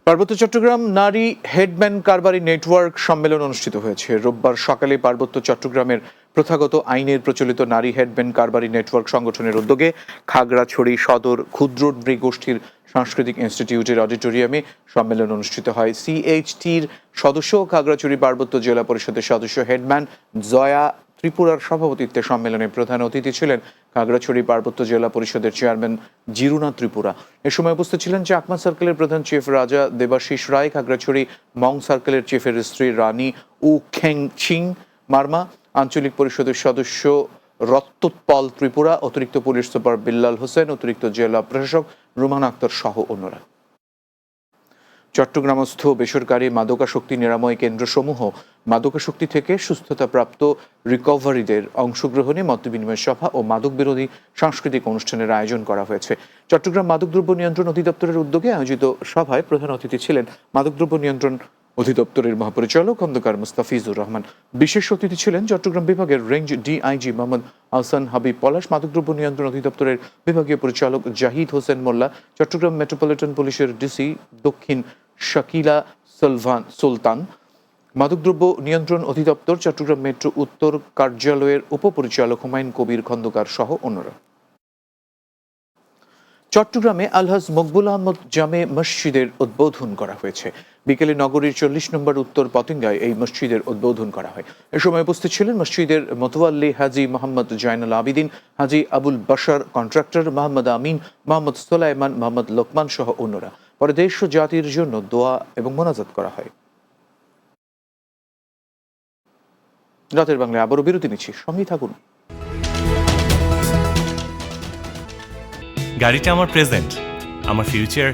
পার্বত্য চট্টগ্রাম নারী হেডম্যান কারবারি নেটওয়ার্ক সম্মেলন অনুষ্ঠিত হয়েছে। রোববার সকালে পার্বত্য চট্টগ্রামের প্রথাগত আইনের প্রচলিত নারী হেডম্যান কারবারি নেটওয়ার্ক সংগঠনের উদ্যোগে খাগড়াছড়ি সদর ক্ষুদ্র নৃগোষ্ঠীর সাংস্কৃতিক ইনস্টিটিউটের অডিটোরিয়ামে সম্মেলন অনুষ্ঠিত হয়। সিএইচটির সদস্য ও খাগড়াছড়ি পার্বত্য জেলা পরিষদের সদস্য হেডম্যান জয়া ত্রিপুরার সভাপতিত্বে সম্মেলনে প্রধান অতিথি ছিলেন খাগড়াছড়ি পার্বত্য জেলা পরিষদের চেয়ারম্যান জিরুনা ত্রিপুরা। এ সময় উপস্থিত ছিলেন চাকমা সার্কেলের প্রধান চিফ রাজা দেবাশিস রায়, খাগড়াছড়ি মং সার্কেলের চিফের স্ত্রী রানী উ খেং চিং মার্মা, আঞ্চলিক পরিষদের সদস্য রত্তোৎপল ত্রিপুরা, অতিরিক্ত পুলিশ সুপার বিল্লাল হোসেন, অতিরিক্ত জেলা প্রশাসক রুমান আক্তার সহ অন্যরা। চট্টগ্রামস্থ বেসরকারি মাদকাসক্তি নিরাময় কেন্দ্রসমূহ মাদকাসক্তি থেকে সুস্থতাপ্রাপ্ত রিকভারিদের অংশগ্রহণে মতবিনিময় সভা ও মাদক বিরোধী সাংস্কৃতিক অনুষ্ঠানের আয়োজন করা হয়েছে। চট্টগ্রাম মাদকদ্রব্য নিয়ন্ত্রণ অধিদপ্তরের উদ্যোগে আয়োজিত সভায় প্রধান অতিথি ছিলেন মাদকদ্রব্য নিয়ন্ত্রণ অধিদপ্তরের মহাপরিচালক খন্দকার মুস্তাফিজুর রহমান। বিশেষ অতিথি ছিলেন চট্টগ্রাম বিভাগের রেঞ্জ ডিআইজি মোহাম্মদ আহসান হাবিব পলাশ, মাদকদ্রব্য নিয়ন্ত্রণ অধিদপ্তরের বিভাগীয় পরিচালক জাহিদ হোসেন মোল্লা, চট্টগ্রাম মেট্রোপলিটন পুলিশের ডিসি দক্ষিণ শাকিলা সুলতান, মাদকদ্রব্য নিয়ন্ত্রণ অধিদপ্তর চট্টগ্রাম মেট্রো উত্তর কার্যালয়ের উপপরিচালক হুমায়ুন কবির খন্দকার সহ অন্যরা। চট্টগ্রামে আলহাজ মকবুল আহমদ জামে মসজিদের উদ্বোধন করা হয়েছে। বিকেলে নগরীর 40 নম্বর উত্তর পতেঙ্গায় এই মসজিদের উদ্বোধন করা হয়। এ সময় উপস্থিত ছিলেন মসজিদের মোতওয়াল্লি হাজি মোহাম্মদ জয়নাল আবিদিন, হাজি আবুল বাশার, কন্ট্রাক্টর মোহাম্মদ আমিন, মোহাম্মদ সোলাইমান, মোহাম্মদ লোকমান সহ অন্যরা। পরে দেশ ও জাতির জন্য দোয়া এবং মোনাজাত করা হয়। রাতের বাংলায় আবারও বিরতি নিচ্ছি, সঙ্গেই থাকুন। গাড়িটা আমার প্রেজেন্ট, আমার ফিউচার